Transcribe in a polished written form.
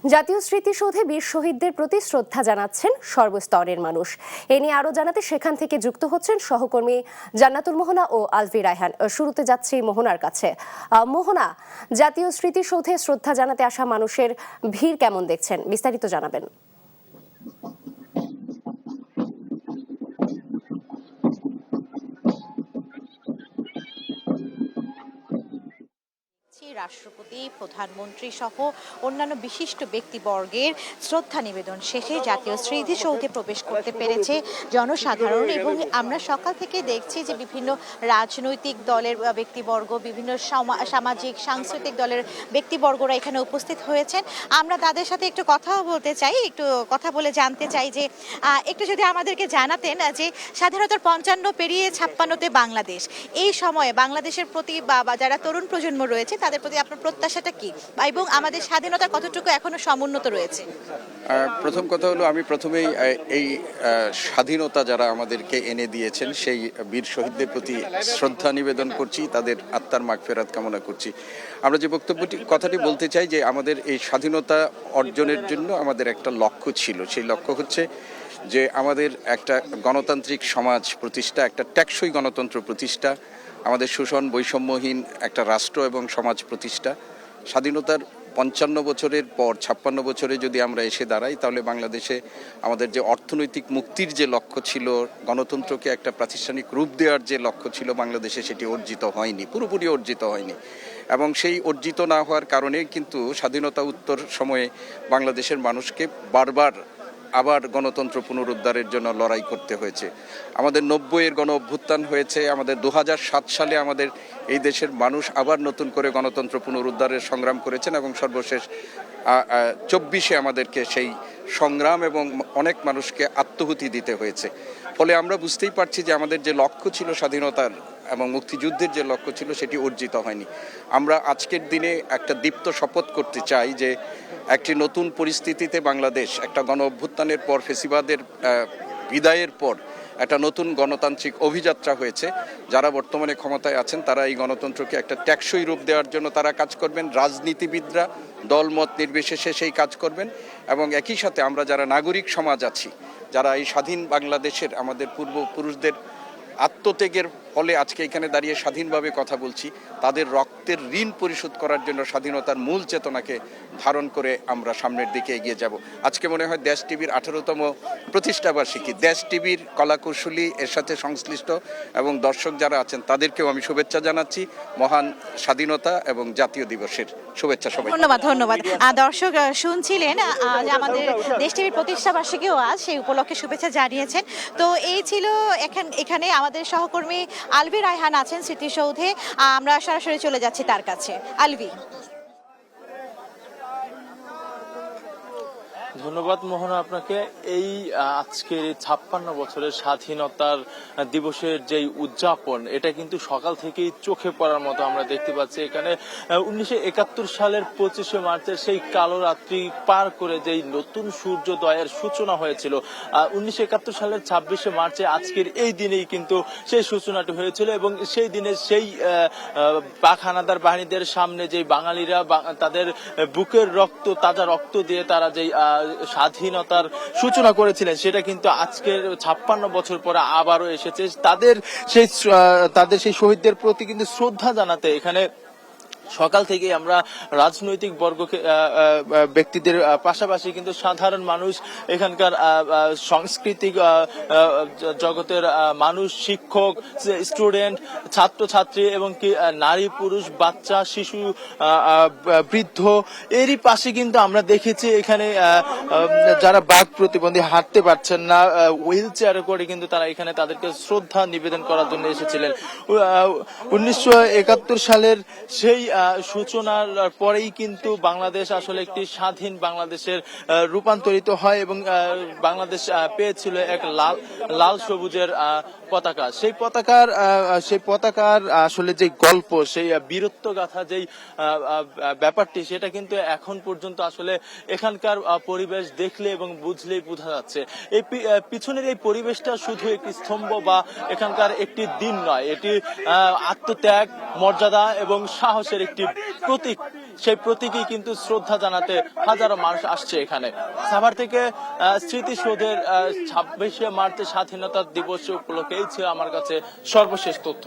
জাতীয় স্মৃতিসৌধে বীর শহীদদের প্রতি শ্রদ্ধা জানাচ্ছেন সর্বস্তরের মানুষ। এ নিয়ে আরো জানাতে সেখান থেকে যুক্ত হচ্ছেন সহকর্মী জান্নাতুল মোহনা ও আলভি রায়হান। শুরুতে যাচ্ছি মোহনার কাছে। মোহনা, জাতীয় স্মৃতিসৌধে শ্রদ্ধা জানাতে আসা মানুষের ভিড় কেমন দেখছেন, বিস্তারিত জানাবেন। রাষ্ট্রপতি, প্রধানমন্ত্রী সহ অন্যান্য বিশিষ্ট ব্যক্তিবর্গের শ্রদ্ধা নিবেদন শেষে জাতীয় স্মৃতিসৌধে প্রবেশ করতে পেরেছে জনসাধারণ। এবং আমরা সকাল থেকে দেখছি যে বিভিন্ন রাজনৈতিক দলের ব্যক্তিবর্গ, বিভিন্ন সামাজিক সাংস্কৃতিক দলের ব্যক্তিবর্গরা এখানে উপস্থিত হয়েছেন। আমরা তাদের সাথে একটু কথা বলতে চাই, একটু কথা বলে জানতে চাই যে একটু যদি আমাদেরকে জানাতেন যে স্বাধীনতার 55 পেরিয়ে 56তে বাংলাদেশ, এই সময়ে বাংলাদেশের প্রতি বা যারা তরুণ প্রজন্ম রয়েছে তাদের প্রতি আপনার প্রত্যাশাটা কি, এবং আমাদের স্বাধীনতা কতটুকু এখনো সমুন্নত রয়েছে? প্রথম কথা হলো, আমি প্রথমেই এই স্বাধীনতা যারা আমাদেরকে এনে দিয়েছেন সেই বীর শহীদদের প্রতি শ্রদ্ধা নিবেদন করছি, তাদের আত্মার মাগফিরাত কামনা করছি। আমরা যে কথাটি বলতে চাই যে আমাদের এই স্বাধীনতা অর্জনের জন্য আমাদের একটা লক্ষ্য ছিল। সেই লক্ষ্য হচ্ছে যে আমাদের একটা গণতান্ত্রিক সমাজ প্রতিষ্ঠা, একটা টেকসই গণতন্ত্র প্রতিষ্ঠা, আমাদের শোষণ বৈষম্যহীন একটা রাষ্ট্র এবং সমাজ প্রতিষ্ঠা। স্বাধীনতার 55 বছরের পর 56 বছরে যদি আমরা এসে দাঁড়াই, তাহলে বাংলাদেশে আমাদের যে অর্থনৈতিক মুক্তির যে লক্ষ্য ছিল, গণতন্ত্রকে একটা প্রাতিষ্ঠানিক রূপ দেওয়ার যে লক্ষ্য ছিল, বাংলাদেশে সেটি অর্জিত হয়নি, পুরোপুরি অর্জিত হয়নি। এবং সেই অর্জিত না হওয়ার কারণে কিন্তু স্বাধীনতা উত্তর সময়ে বাংলাদেশের মানুষকে বারবার আবার গণতন্ত্র পুনরুদ্ধারের জন্য লড়াই করতে হয়েছে। আমাদের 90-এর গণ অভ্যুত্থান হয়েছে, আমাদের 2007 সালে আমাদের এই দেশের মানুষ আবার নতুন করে গণতন্ত্র পুনরুদ্ধারের সংগ্রাম করেছেন, এবং সর্বশেষ 24-এ আমাদেরকে সেই সংগ্রাম এবং অনেক মানুষকে আত্মহুতি দিতে হয়েছে। ফলে আমরা বুঝতেই পারছি যে আমাদের যে লক্ষ্য ছিল স্বাধীনতার এবং মুক্তিযুদ্ধের যে লক্ষ্য ছিল, সেটি অর্জিত হয়নি। আমরা আজকের দিনে একটা দীপ্ত শপথ করতে চাই যে একটি নতুন পরিস্থিতিতে বাংলাদেশ, একটা গণ অভ্যুত্থানের পর, ফেসিবাদের বিদায়ের পর একটা নতুন গণতান্ত্রিক অভিযাত্রা হয়েছে। যারা বর্তমানে ক্ষমতায় আছেন তারা এই গণতন্ত্রকে একটা টেকসই রূপ দেওয়ার জন্য তারা কাজ করবেন। রাজনীতিবিদরা দলমত নির্বিশেষে সেই কাজ করবেন, এবং একই সাথে আমরা যারা নাগরিক সমাজ আছি, যারা এই স্বাধীন বাংলাদেশের আমাদের পূর্বপুরুষদের আত্মত্যাগের ফলে আজকে এখানে দাঁড়িয়ে স্বাধীনভাবে কথা বলছি, তাদের রক্তের ঋণ পরিশোধ করার জন্য স্বাধীনতার মূল চেতনাকে ধারণ করে আমরা সামনের দিকে এগিয়ে যাব। আজকে মনে হয় দেশ টিভির 18তম প্রতিষ্ঠাবার্ষিকী। দেশ টিভির কলাকৌশলী, এর সাথে সংশ্লিষ্ট এবং দর্শক যারা আছেন তাদেরকেও আমি শুভেচ্ছা জানাচ্ছি মহান স্বাধীনতা এবং জাতীয় দিবসের শুভেচ্ছা সবাই। ধন্যবাদ। দর্শক শুনছিলেন যে আমাদের দেশ টিভির প্রতিষ্ঠাবার্ষিকীও আজ, সেই উপলক্ষে শুভেচ্ছা জানিয়েছেন। তো এই ছিল এখানে আমাদের সহকর্মী আলভি রায়হান আছেন স্মৃতিসৌধে। আমরা সরাসরি চলে যাচ্ছি তার কাছে। আলভি। ধন্যবাদ মোহনা আপনাকে। এই আজকের 56 বছরের স্বাধীনতার দিবসের যেই উদযাপন, এটা কিন্তু সকাল থেকেই চোখে পড়ার মতো আমরা দেখতে পাচ্ছি। এখানে 1971 সালের 25শে মার্চের সেই কালো রাত্রি পার করে যেই নতুন সূর্যোদয়ের সূচনা হয়েছিল, 1971 সালের 26শে মার্চে আজকের এই দিনেই কিন্তু সেই সূচনাটি হয়েছিল। এবং সেই দিনে সেই পাক হানাদার বাহিনীদের সামনে যে বাঙালিরা তাদের বুকের রক্ত, তাজা রক্ত দিয়ে তারা যেই স্বাধীনতার সূচনা করেছিলেন, সেটা কিন্তু আজকের 56 বছর পরে আবারও এসেছে। তাদের সেই শহীদদের প্রতি কিন্তু শ্রদ্ধা জানাতে এখানে সকাল থেকে আমরা রাজনৈতিক ব্যক্তিদের পাশাপাশি কিন্তু সাধারণ মানুষ, এখানকার সাংস্কৃতিক জগতের মানুষ, শিক্ষক, স্টুডেন্ট, ছাত্রছাত্রী এবং কি নারী পুরুষ, বাচ্চা, শিশু, বৃদ্ধ, এরই পাশে কিন্তু আমরা দেখেছি এখানে যারা বাক প্রতিবন্ধী, হাঁটতে পারছেন না, হুইল চেয়ারে করে কিন্তু তারা এখানে তাদেরকে শ্রদ্ধা নিবেদন করার জন্য এসেছিলেন। 1971 সালের সেই সূচনার পরেই কিন্তু বাংলাদেশ আসলে একটি স্বাধীন বাংলাদেশের রূপান্তরিত হয়, এবং বাংলাদেশ পেয়েছিল এক লাল সবুজের পতাকা। সেই পতাকার আসলে যে গল্প, সেই বীরত্ব গাথা যেই ব্যাপারটি, সেটা কিন্তু এখন পর্যন্ত আসলে এখানকার পরিবেশ দেখলে এবং বুঝলেই বোঝা যাচ্ছে। এই পিছনের এই পরিবেশটা শুধু একটি স্তম্ভ বা এখানকার একটি দিন নয়, এটি আত্মত্যাগ, মর্যাদা এবং সাহসের একটি প্রতীক। সেই প্রতীকী কিন্তু শ্রদ্ধা জানাতে হাজারো মানুষ আসছে এখানে। সাভার থেকে স্মৃতিসৌধের 26শে মার্চের স্বাধীনতা দিবস উপলক্ষে এই ছিল আমার কাছে সর্বশেষ তথ্য।